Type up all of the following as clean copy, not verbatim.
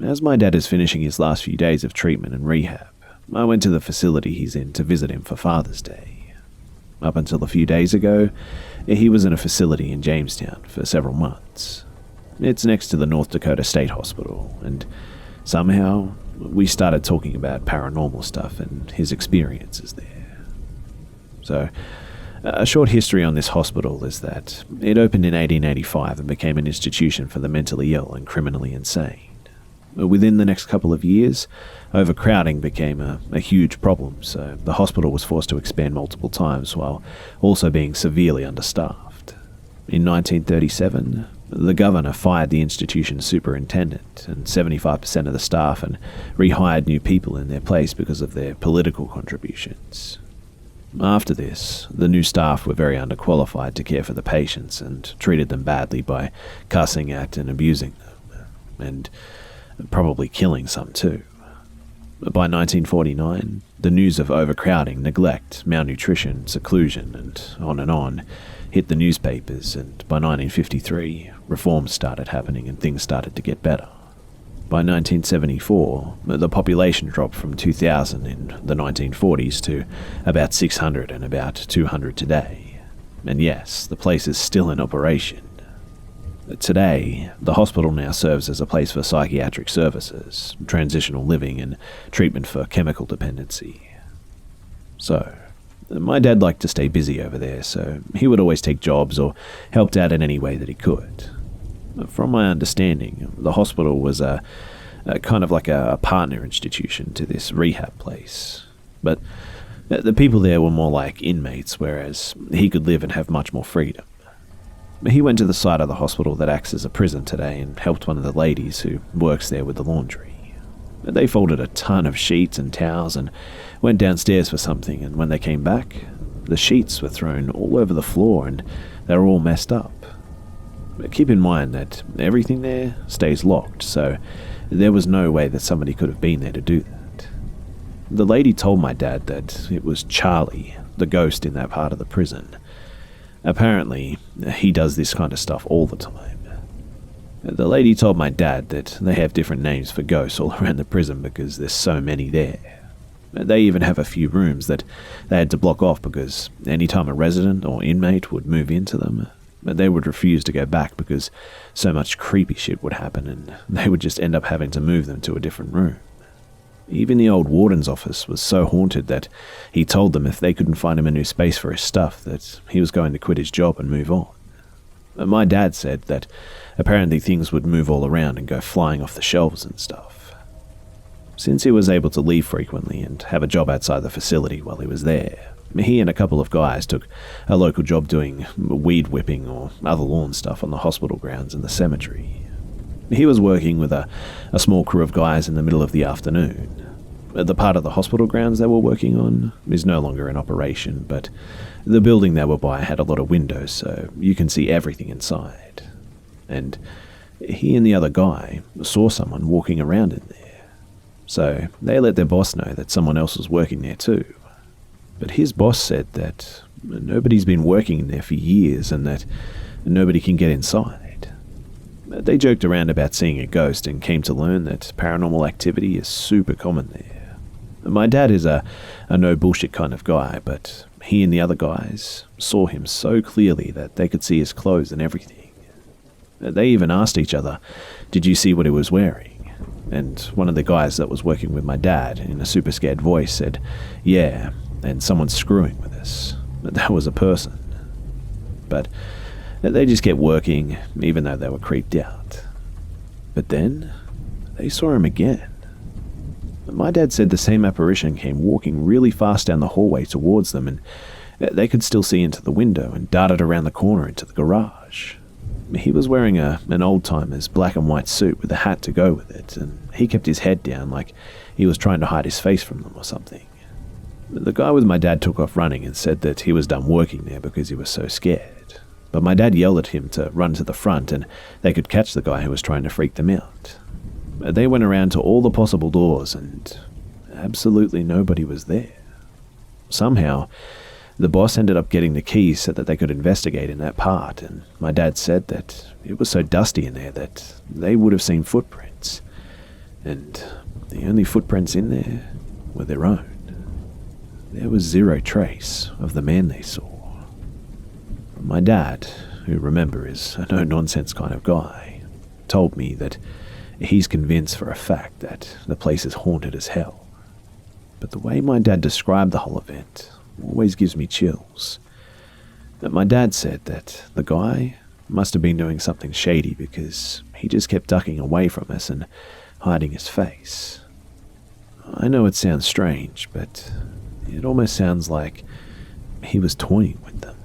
as my dad is finishing his last few days of treatment and rehab, I went to the facility he's in to visit him for Father's Day. Up until a few days ago, he was in a facility in Jamestown for several months. It's next to the North Dakota State Hospital, and somehow we started talking about paranormal stuff and his experiences there. So, a short history on this hospital is that it opened in 1885 and became an institution for the mentally ill and criminally insane. Within the next couple of years, overcrowding became a huge problem, so the hospital was forced to expand multiple times while also being severely understaffed. In 1937, the governor fired the institution's superintendent and 75% of the staff and rehired new people in their place because of their political contributions. After this, the new staff were very underqualified to care for the patients and treated them badly by cussing at and abusing them, and probably killing some too. By 1949, the news of overcrowding, neglect, malnutrition, seclusion, and on hit the newspapers, and by 1953, reforms started happening and things started to get better. By 1974, the population dropped from 2,000 in the 1940s to about 600 and about 200 today. And yes, the place is still in operation. Today, the hospital now serves as a place for psychiatric services, transitional living, and treatment for chemical dependency. So, my dad liked to stay busy over there, so he would always take jobs or helped out in any way that he could. From my understanding, the hospital was a kind of like a partner institution to this rehab place. But the people there were more like inmates, whereas he could live and have much more freedom. He went to the side of the hospital that acts as a prison today and helped one of the ladies who works there with the laundry. They folded a ton of sheets and towels and went downstairs for something, and when they came back, the sheets were thrown all over the floor and they were all messed up. But keep in mind that everything there stays locked, so there was no way that somebody could have been there to do that. The lady told my dad that it was Charlie, the ghost in that part of the prison. Apparently, he does this kind of stuff all the time. The lady told my dad that they have different names for ghosts all around the prison because there's so many there. They even have a few rooms that they had to block off because anytime a resident or inmate would move into them, they would refuse to go back because so much creepy shit would happen and they would just end up having to move them to a different room. Even the old warden's office was so haunted that he told them if they couldn't find him a new space for his stuff that he was going to quit his job and move on. My dad said that apparently things would move all around and go flying off the shelves and stuff. Since he was able to leave frequently and have a job outside the facility while he was there, he and a couple of guys took a local job doing weed whipping or other lawn stuff on the hospital grounds and the cemetery. He was working with a small crew of guys in the middle of the afternoon. The part of the hospital grounds they were working on is no longer in operation, but the building they were by had a lot of windows, so you can see everything inside. And he and the other guy saw someone walking around in there. So they let their boss know that someone else was working there too. But his boss said that nobody's been working in there for years and that nobody can get inside. They joked around about seeing a ghost and came to learn that paranormal activity is super common there. My dad is a no bullshit kind of guy, but he and the other guys saw him so clearly that they could see his clothes and everything. They even asked each other, "Did you see what he was wearing?" And one of the guys that was working with my dad, in a super scared voice, said, "Yeah, and someone's screwing with us." That was a person. But they just kept working, even though they were creeped out. But then, they saw him again. My dad said the same apparition came walking really fast down the hallway towards them, and they could still see into the window and darted around the corner into the garage. He was wearing an old-timer's black and white suit with a hat to go with it, and he kept his head down like he was trying to hide his face from them or something. The guy with my dad took off running and said that he was done working there because he was so scared. But my dad yelled at him to run to the front and they could catch the guy who was trying to freak them out. They went around to all the possible doors and absolutely nobody was there. Somehow, the boss ended up getting the keys so that they could investigate in that part, and my dad said that it was so dusty in there that they would have seen footprints. and the only footprints in there were their own. There was zero trace of the man they saw. My dad, who remember is a no-nonsense kind of guy, told me that he's convinced for a fact that the place is haunted as hell. But the way my dad described the whole event always gives me chills. That my dad said that the guy must have been doing something shady because he just kept ducking away from us and hiding his face. I know it sounds strange, but it almost sounds like he was toying with them.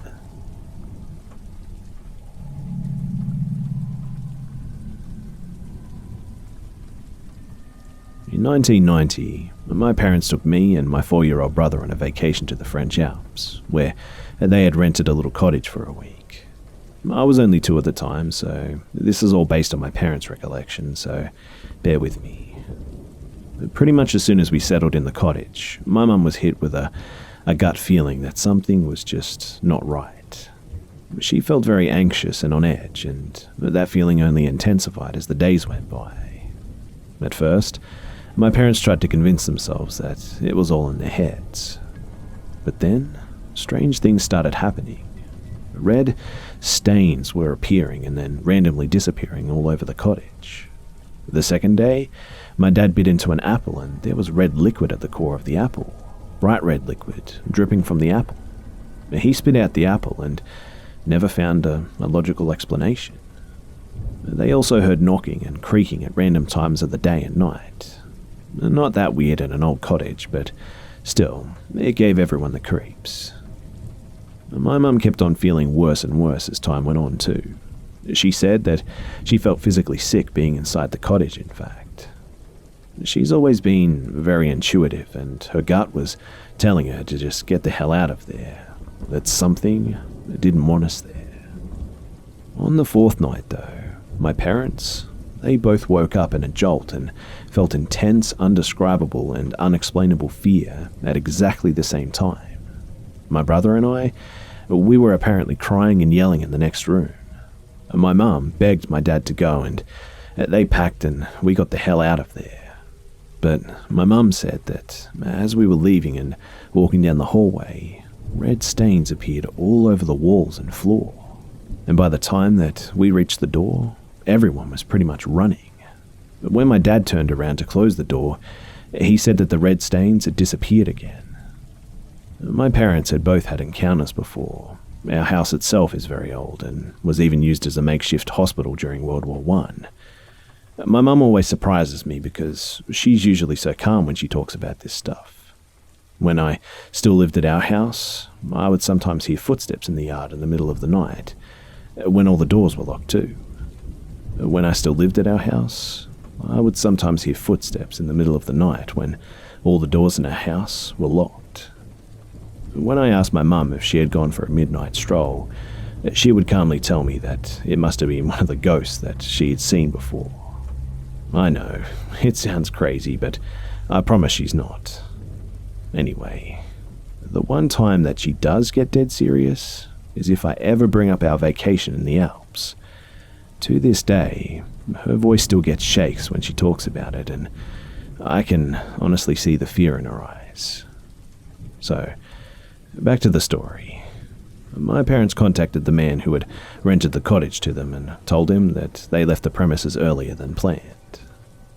In 1990, my parents took me and my 4-year-old brother on a vacation to the French Alps, where they had rented a little cottage for a week. I was only 2 at the time, so this is all based on my parents' recollection, so bear with me. Pretty much as soon as we settled in the cottage, my mum was hit with a gut feeling that something was just not right. She felt very anxious and on edge, and that feeling only intensified as the days went by. At first, my parents tried to convince themselves that it was all in their heads. But then, strange things started happening. Red stains were appearing and then randomly disappearing all over the cottage. The second day, my dad bit into an apple and there was red liquid at the core of the apple. Bright red liquid, dripping from the apple. He spit out the apple and never found a logical explanation. They also heard knocking and creaking at random times of the day and night. Not that weird in an old cottage, but still, it gave everyone the creeps. My mum kept on feeling worse and worse as time went on too. She said that she felt physically sick being inside the cottage, in fact. She's always been very intuitive, and her gut was telling her to just get the hell out of there, that something didn't want us there. On the 4th night though, my parents, they both woke up in a jolt and felt intense, undescribable and unexplainable fear at exactly the same time. My brother and I, we were apparently crying and yelling in the next room. My mum begged my dad to go and they packed and we got the hell out of there. But my mum said that as we were leaving and walking down the hallway, red stains appeared all over the walls and floor. And by the time that we reached the door, everyone was pretty much running. But when my dad turned around to close the door, he said that the red stains had disappeared again. My parents had both had encounters before. Our house itself is very old and was even used as a makeshift hospital during World War I. My mum always surprises me because she's usually so calm when she talks about this stuff. When I still lived at our house, I would sometimes hear footsteps in the yard in the middle of the night, when all the doors were locked too. When I still lived at our house, I would sometimes hear footsteps in the middle of the night when all the doors in our house were locked. When I asked my mum if she had gone for a midnight stroll, she would calmly tell me that it must have been one of the ghosts that she had seen before. I know, it sounds crazy, but I promise she's not. Anyway, the one time that she does get dead serious is if I ever bring up our vacation in the Alps. To this day, her voice still gets shakes when she talks about it, and I can honestly see the fear in her eyes. So, back to the story. My parents contacted the man who had rented the cottage to them and told him that they left the premises earlier than planned.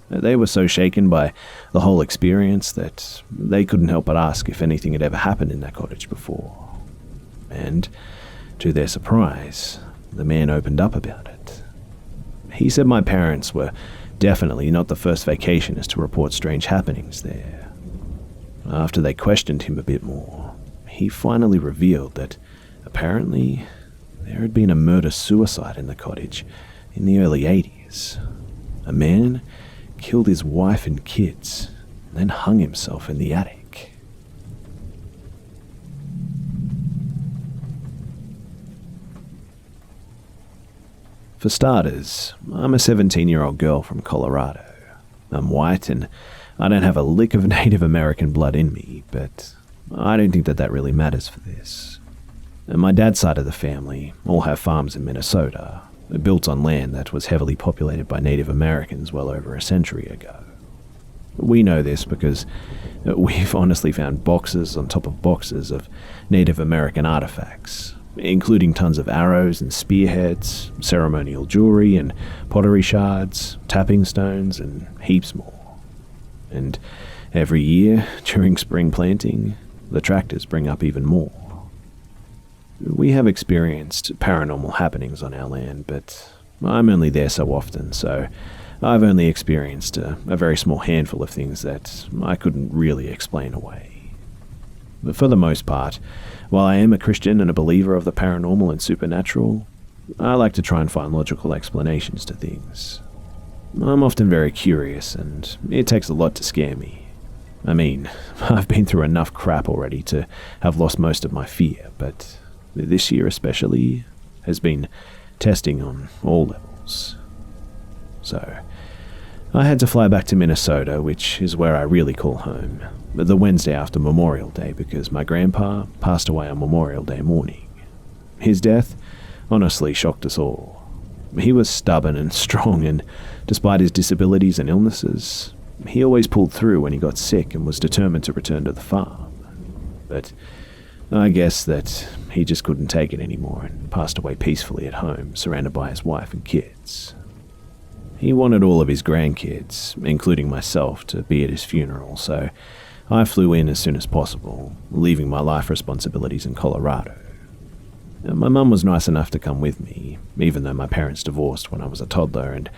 They were so shaken by the whole experience that they couldn't help but ask if anything had ever happened in that cottage before. And, to their surprise, the man opened up about it. He said my parents were definitely not the first vacationers to report strange happenings there. After they questioned him a bit more, he finally revealed that apparently there had been a murder-suicide in the cottage in the early 80s. A man killed his wife and kids, and then hung himself in the attic. For starters, I'm a 17-year-old girl from Colorado. I'm white and I don't have a lick of Native American blood in me, but I don't think that really matters for this. And my dad's side of the family all have farms in Minnesota, built on land that was heavily populated by Native Americans well over a century ago. We know this because we've honestly found boxes on top of boxes of Native American artifacts, including tons of arrows and spearheads, ceremonial jewelry and pottery shards, tapping stones, and heaps more. And every year, during spring planting, the tractors bring up even more. We have experienced paranormal happenings on our land, but I'm only there so often, so I've only experienced a very small handful of things that I couldn't really explain away. But for the most part, while I am a Christian and a believer of the paranormal and supernatural, I like to try and find logical explanations to things. I'm often very curious, and it takes a lot to scare me. I mean, I've been through enough crap already to have lost most of my fear, but this year especially has been testing on all levels. So, I had to fly back to Minnesota, which is where I really call home, the Wednesday after Memorial Day because my grandpa passed away on Memorial Day morning. His death honestly shocked us all. He was stubborn and strong, and despite his disabilities and illnesses, he always pulled through when he got sick and was determined to return to the farm. But I guess that he just couldn't take it anymore and passed away peacefully at home, surrounded by his wife and kids. He wanted all of his grandkids, including myself, to be at his funeral, so I flew in as soon as possible, leaving my life responsibilities in Colorado. My mum was nice enough to come with me, even though my parents divorced when I was a toddler, and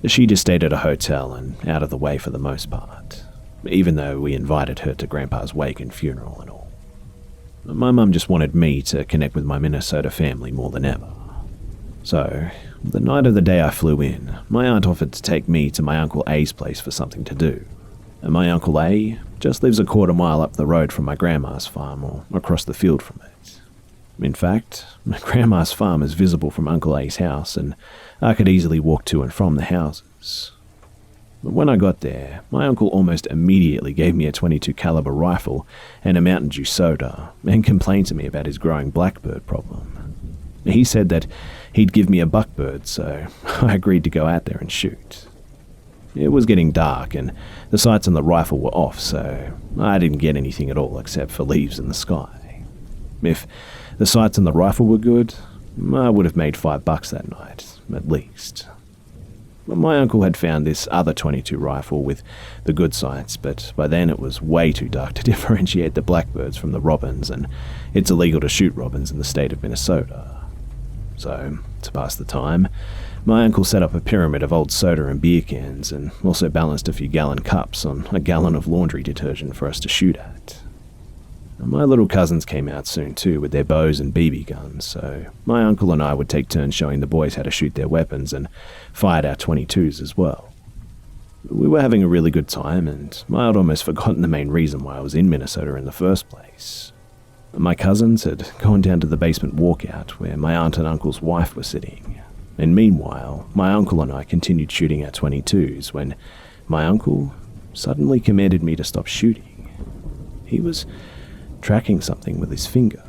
she just stayed at a hotel and out of the way for the most part, even though we invited her to Grandpa's wake and funeral and all. My mum just wanted me to connect with my Minnesota family more than ever. So, the night of the day I flew in, my aunt offered to take me to my Uncle A's place for something to do. And my Uncle A just lives a quarter mile up the road from my grandma's farm or across the field from it. In fact, my grandma's farm is visible from Uncle A's house, and I could easily walk to and from the houses. But when I got there, my uncle almost immediately gave me a .22 caliber rifle and a Mountain Dew soda, and complained to me about his growing blackbird problem. He said that he'd give me a buckbird, so I agreed to go out there and shoot. It was getting dark, and the sights on the rifle were off, so I didn't get anything at all except for leaves in the sky. If the sights on the rifle were good, I would have made $5 that night, at least. My uncle had found this other .22 rifle with the good sights, but by then it was way too dark to differentiate the blackbirds from the robins, and it's illegal to shoot robins in the state of Minnesota. So, to pass the time, my uncle set up a pyramid of old soda and beer cans, and also balanced a few gallon cups on a gallon of laundry detergent for us to shoot at. My little cousins came out soon too with their bows and BB guns, so my uncle and I would take turns showing the boys how to shoot their weapons and fired our .22s as well. We were having a really good time, and I had almost forgotten the main reason why I was in Minnesota in the first place. My cousins had gone down to the basement walkout where my aunt and uncle's wife were sitting, and meanwhile, my uncle and I continued shooting our .22s when my uncle suddenly commanded me to stop shooting. He was tracking something with his finger.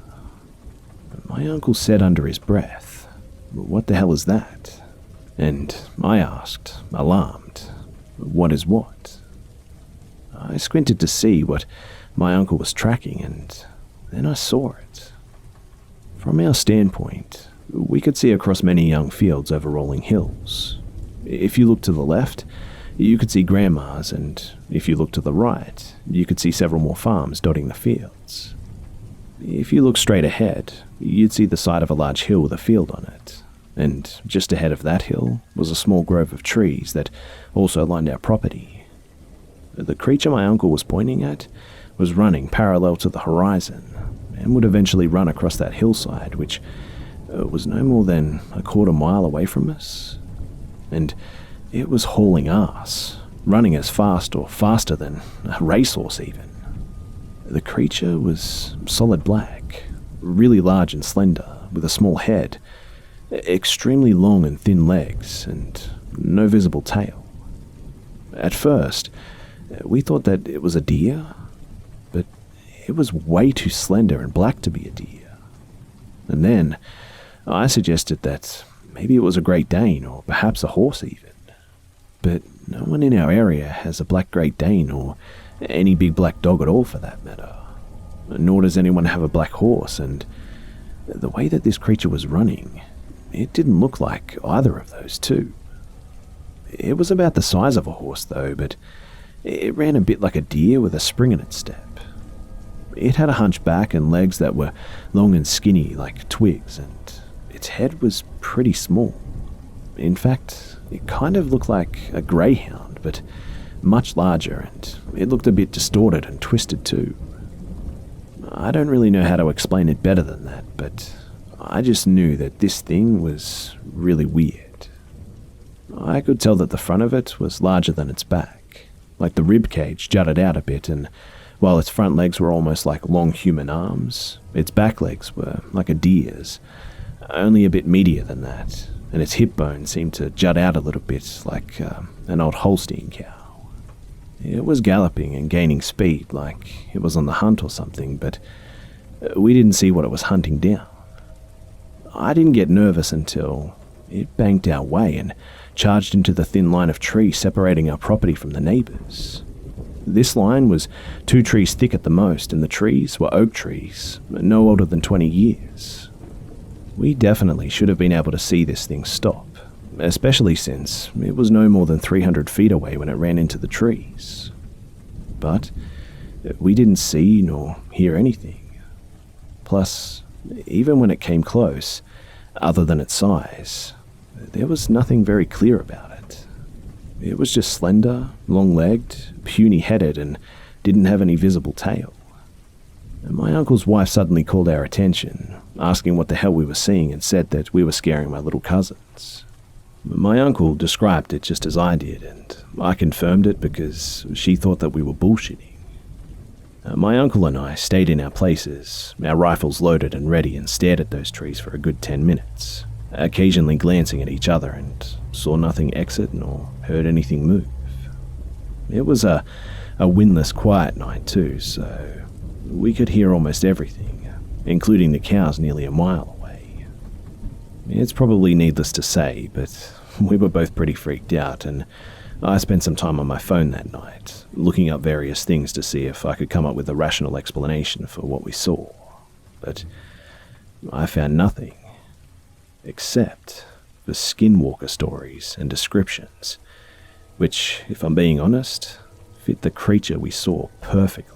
My uncle said under his breath, "What the hell is that?" And I asked, alarmed, "What is what?" I squinted to see what my uncle was tracking, and then I saw it. From our standpoint, we could see across many young fields over rolling hills. If you looked to the left, you could see grandmas, and if you looked to the right, you could see several more farms dotting the fields. If you looked straight ahead, you'd see the side of a large hill with a field on it, and just ahead of that hill was a small grove of trees that also lined our property. The creature my uncle was pointing at was running parallel to the horizon, and would eventually run across that hillside, which was no more than a quarter mile away from us. And it was hauling ass, running as fast or faster than a racehorse even. The creature was solid black, really large and slender, with a small head, extremely long and thin legs, and no visible tail. At first, we thought that it was a deer, but it was way too slender and black to be a deer. And then I suggested that maybe it was a Great Dane, or perhaps a horse even. but no one in our area has a black Great Dane or any big black dog at all for that matter. Nor does anyone have a black horse, and the way that this creature was running, it didn't look like either of those two. It was about the size of a horse though, but it ran a bit like a deer with a spring in its step. It had a hunch back and legs that were long and skinny like twigs, and its head was pretty small. In fact, it kind of looked like a greyhound, but much larger, and it looked a bit distorted and twisted too. I don't really know how to explain it better than that, but I just knew that this thing was really weird. I could tell that the front of it was larger than its back, like the rib cage jutted out a bit, and while its front legs were almost like long human arms, its back legs were like a deer's, only a bit meatier than that, and its hip bone seemed to jut out a little bit like an old Holstein cow. It was galloping and gaining speed like it was on the hunt or something, but we didn't see what it was hunting down. I didn't get nervous until it banked our way and charged into the thin line of trees separating our property from the neighbours. This line was 2 trees thick at the most, and the trees were oak trees, no older than 20 years. We definitely should have been able to see this thing stop, especially since it was no more than 300 feet away when it ran into the trees. But we didn't see nor hear anything. Plus, even when it came close, other than its size, there was nothing very clear about it. It was just slender, long-legged, puny-headed, and didn't have any visible tail. My uncle's wife suddenly called our attention, asking what the hell we were seeing, and said that we were scaring my little cousins. My uncle described it just as I did, and I confirmed it because she thought that we were bullshitting. My uncle and I stayed in our places, our rifles loaded and ready, and stared at those trees for a good 10 minutes, occasionally glancing at each other, and saw nothing exit nor heard anything move. It was a windless, quiet night too, so we could hear almost everything, including the cows nearly a mile away. It's probably needless to say, but we were both pretty freaked out, and I spent some time on my phone that night, looking up various things to see if I could come up with a rational explanation for what we saw. But I found nothing, except for skinwalker stories and descriptions, which, if I'm being honest, fit the creature we saw perfectly.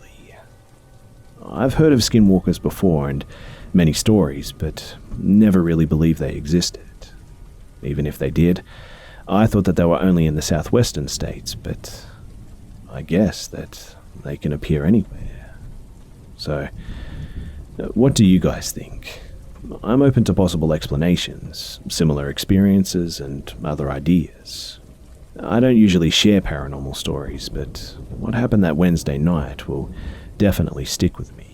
I've heard of skinwalkers before and many stories, but never really believed they existed. Even if they did, I thought that they were only in the southwestern states, but I guess that they can appear anywhere. So, what do you guys think? I'm open to possible explanations, similar experiences, and other ideas. I don't usually share paranormal stories, but what happened that Wednesday night will definitely stick with me.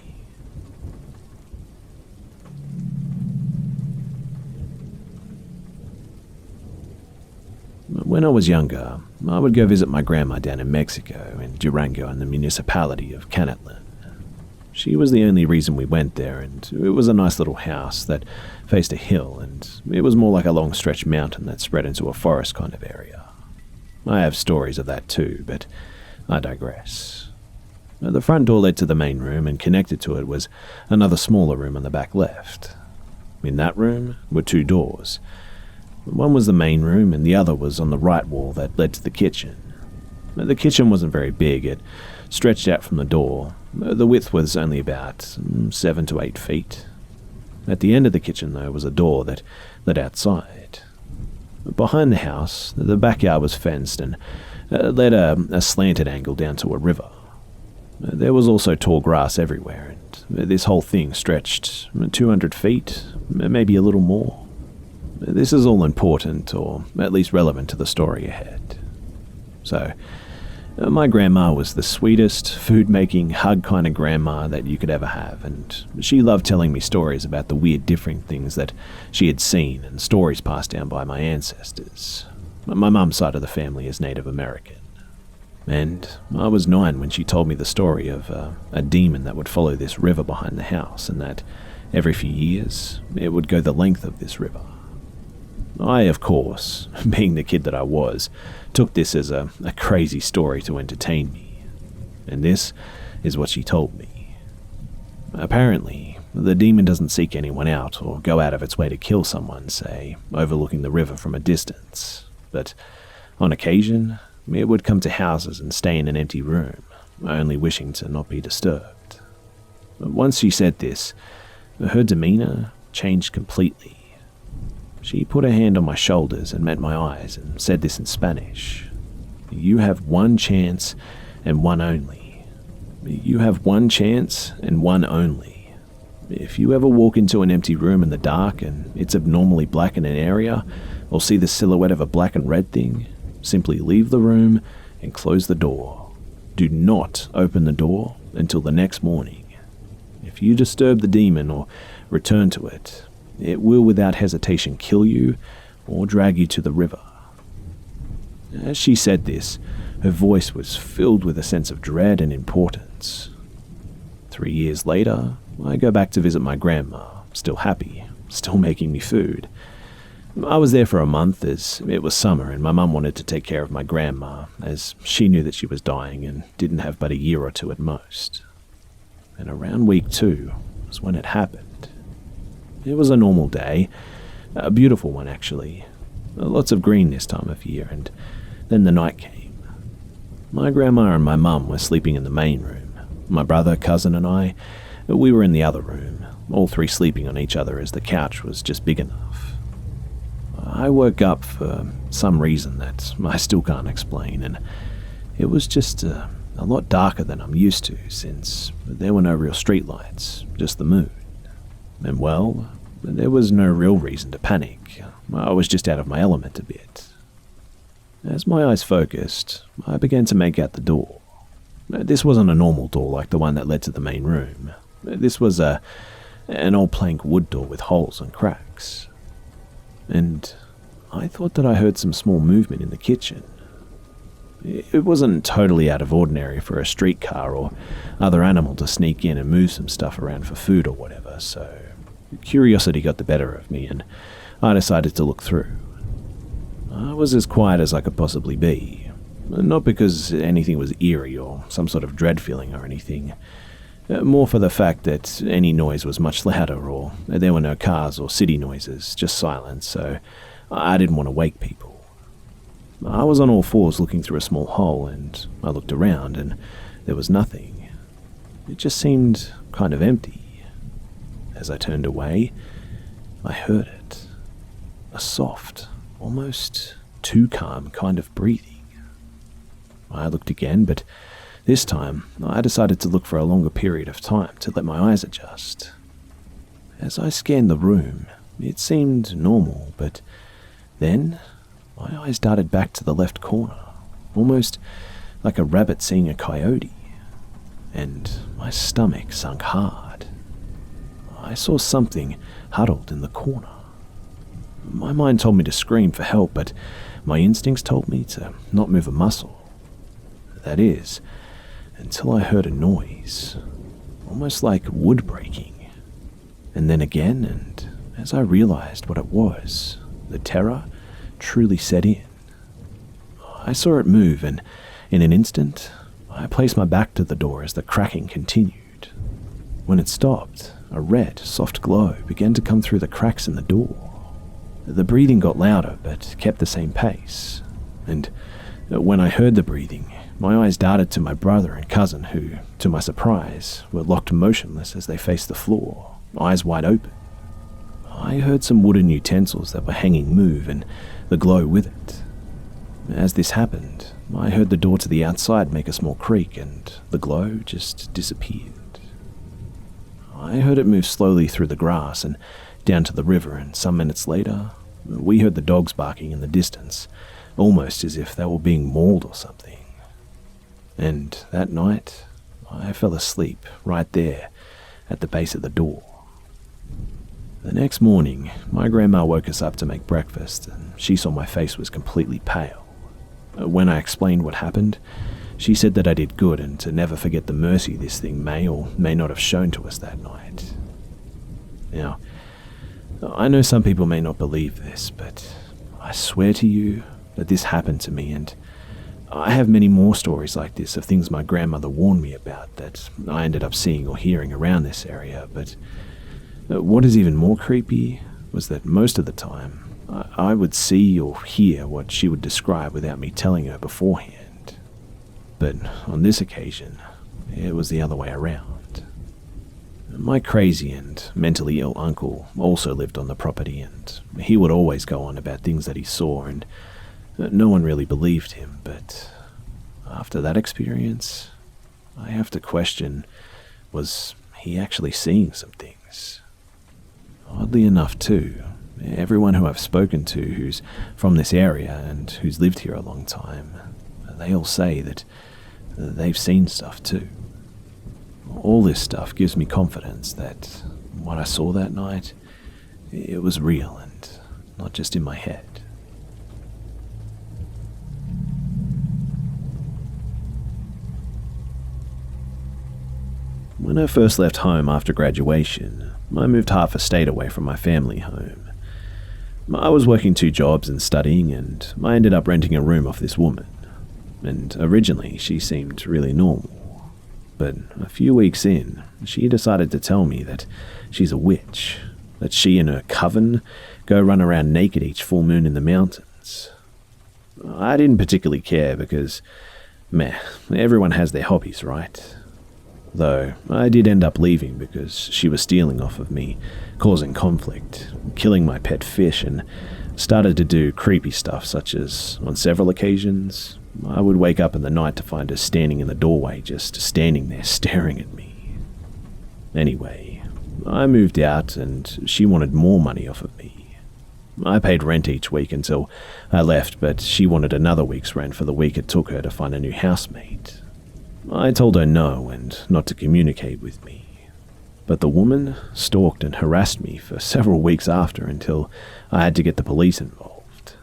When I was younger, I would go visit my grandma down in Mexico, in Durango, in the municipality of Canatlan. She was the only reason we went there, and it was a nice little house that faced a hill, and it was more like a long stretched mountain that spread into a forest kind of area. I have stories of that too, but I digress. The front door led to the main room, and connected to it was another smaller room on the back left. In that room were 2 doors. One was the main room, and the other was on the right wall that led to the kitchen. The kitchen wasn't very big. It stretched out from the door. The width was only about 7 to 8 feet. At the end of the kitchen, though, was a door that led outside. Behind the house, the backyard was fenced and led a slanted angle down to a river. There was also tall grass everywhere, and this whole thing stretched 200 feet, maybe a little more. This is all important, or at least relevant to the story ahead. So, my grandma was the sweetest, food-making, hug kind of grandma that you could ever have, and she loved telling me stories about the weird different things that she had seen, and stories passed down by my ancestors. My mum's side of the family is Native American. And I was 9 when she told me the story of a demon that would follow this river behind the house, and that every few years it would go the length of this river. I, of course, being the kid that I was, took this as a crazy story to entertain me. And this is what she told me. Apparently, the demon doesn't seek anyone out or go out of its way to kill someone, say, overlooking the river from a distance. But on occasion, it would come to houses and stay in an empty room, only wishing to not be disturbed. Once she said this, her demeanor changed completely. She put her hand on my shoulders and met my eyes and said this in Spanish. "You have one chance and one only. You have one chance and one only. If you ever walk into an empty room in the dark and it's abnormally black in an area, or see the silhouette of a black and red thing, simply leave the room and close the door. Do not open the door until the next morning. If you disturb the demon or return to it, it will without hesitation kill you or drag you to the river." As she said this, her voice was filled with a sense of dread and importance. 3 years later, I go back to visit my grandma, still happy, still making me food. I was there for a month as it was summer and my mum wanted to take care of my grandma as she knew that she was dying and didn't have but a year or two at most. And around week 2 was when it happened. It was a normal day, a beautiful one actually, lots of green this time of year, and then the night came. My grandma and my mum were sleeping in the main room. My brother, cousin and I, we were in the other room, all three sleeping on each other as the couch was just big enough. I woke up for some reason that I still can't explain, and it was just a lot darker than I'm used to since there were no real streetlights, just the moon. And well, there was no real reason to panic. I was just out of my element a bit. As my eyes focused, I began to make out the door. This wasn't a normal door like the one that led to the main room. This was an old plank wood door with holes and cracks. And I thought that I heard some small movement in the kitchen. It wasn't totally out of ordinary for a streetcar or other animal to sneak in and move some stuff around for food or whatever, so curiosity got the better of me and I decided to look through. I was as quiet as I could possibly be, not because anything was eerie or some sort of dread feeling or anything, more for the fact that any noise was much louder or there were no cars or city noises, just silence, so I didn't want to wake people. I was on all fours looking through a small hole and I looked around and there was nothing. It just seemed kind of empty. As I turned away, I heard it. A soft, almost too calm kind of breathing. I looked again, but this time I decided to look for a longer period of time to let my eyes adjust. As I scanned the room, it seemed normal, but then my eyes darted back to the left corner, almost like a rabbit seeing a coyote, and my stomach sunk hard. I saw something huddled in the corner. My mind told me to scream for help, but my instincts told me to not move a muscle. That is, until I heard a noise, almost like wood breaking. And then again, and as I realized what it was, the terror truly set in. I saw it move, and in an instant, I placed my back to the door as the cracking continued. When it stopped, a red, soft glow began to come through the cracks in the door. The breathing got louder, but kept the same pace. And when I heard the breathing, my eyes darted to my brother and cousin who, to my surprise, were locked motionless as they faced the floor, eyes wide open. I heard some wooden utensils that were hanging move and the glow with it. As this happened, I heard the door to the outside make a small creak and the glow just disappeared. I heard it move slowly through the grass and down to the river, and some minutes later, we heard the dogs barking in the distance, almost as if they were being mauled or something. And that night, I fell asleep right there at the base of the door. The next morning, my grandma woke us up to make breakfast, and she saw my face was completely pale. When I explained what happened, she said that I did good and to never forget the mercy this thing may or may not have shown to us that night. Now, I know some people may not believe this, but I swear to you that this happened to me, and I have many more stories like this of things my grandmother warned me about that I ended up seeing or hearing around this area. But what is even more creepy was that most of the time, I would see or hear what she would describe without me telling her beforehand. But on this occasion, it was the other way around. My crazy and mentally ill uncle also lived on the property, and he would always go on about things that he saw, and no one really believed him. But after that experience, I have to question, was he actually seeing some things? Oddly enough too, everyone who I've spoken to who's from this area and who's lived here a long time, they all say that they've seen stuff too. All this stuff gives me confidence that what I saw that night, it was real and not just in my head. When I first left home after graduation, I moved half a state away from my family home. I was working 2 jobs and studying, and I ended up renting a room off this woman. And originally, she seemed really normal. But a few weeks in, she decided to tell me that she's a witch, that she and her coven go run around naked each full moon in the mountains. I didn't particularly care because, everyone has their hobbies, right? Though I did end up leaving because she was stealing off of me, causing conflict, killing my pet fish, and started to do creepy stuff such as, on several occasions, I would wake up in the night to find her standing in the doorway, just standing there staring at me. Anyway, I moved out and she wanted more money off of me. I paid rent each week until I left, but she wanted another week's rent for the week it took her to find a new housemate. I told her no and not to communicate with me. But the woman stalked and harassed me for several weeks after until I had to get the police involved.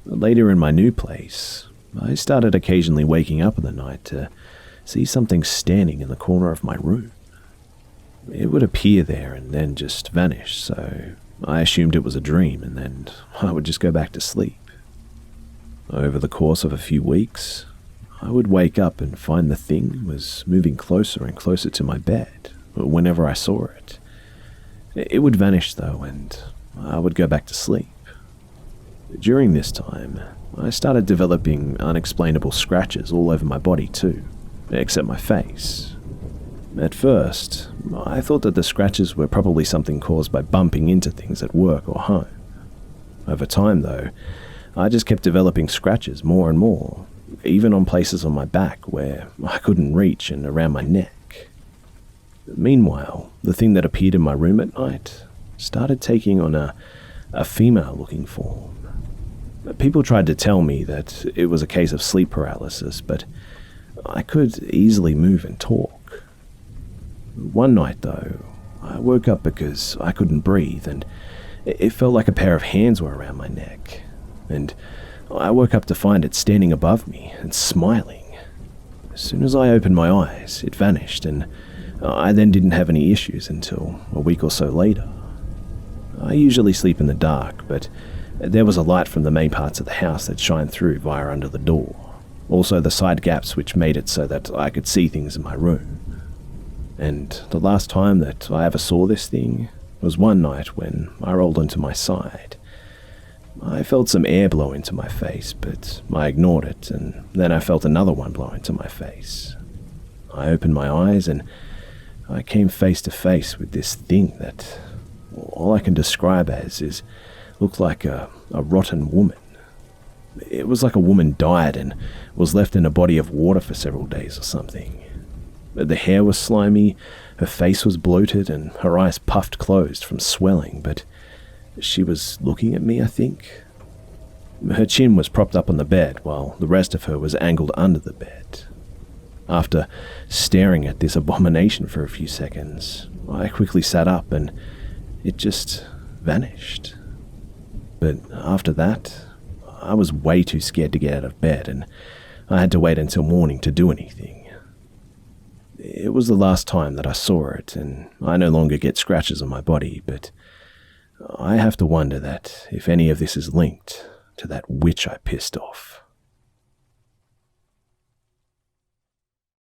Later in my new place, I started occasionally waking up in the night to see something standing in the corner of my room. It would appear there and then just vanish, so I assumed it was a dream, and then I would just go back to sleep. Over the course of a few weeks, I would wake up and find the thing was moving closer and closer to my bed whenever I saw it. It would vanish though, and I would go back to sleep. During this time, I started developing unexplainable scratches all over my body too, except my face. At first, I thought that the scratches were probably something caused by bumping into things at work or home. Over time though, I just kept developing scratches more and more, even on places on my back where I couldn't reach and around my neck. Meanwhile, the thing that appeared in my room at night started taking on a female-looking form. People tried to tell me that it was a case of sleep paralysis, but I could easily move and talk. One night, though, I woke up because I couldn't breathe, and it felt like a pair of hands were around my neck, and I woke up to find it standing above me and smiling. As soon as I opened my eyes, it vanished, and I then didn't have any issues until a week or so later. I usually sleep in the dark, but there was a light from the main parts of the house that shined through via under the door, also the side gaps which made it so that I could see things in my room. And the last time that I ever saw this thing was one night when I rolled onto my side. I felt some air blow into my face, but I ignored it, and then I felt another one blow into my face. I opened my eyes and I came face to face with this thing that all I can describe as is looked like a rotten woman. It was like a woman died and was left in a body of water for several days or something. The hair was slimy, her face was bloated, and her eyes puffed closed from swelling, but she was looking at me, I think. Her chin was propped up on the bed, while the rest of her was angled under the bed. After staring at this abomination for a few seconds, I quickly sat up and it just vanished. But after that, I was way too scared to get out of bed, and I had to wait until morning to do anything. It was the last time that I saw it, and I no longer get scratches on my body, but I have to wonder that if any of this is linked to that witch I pissed off.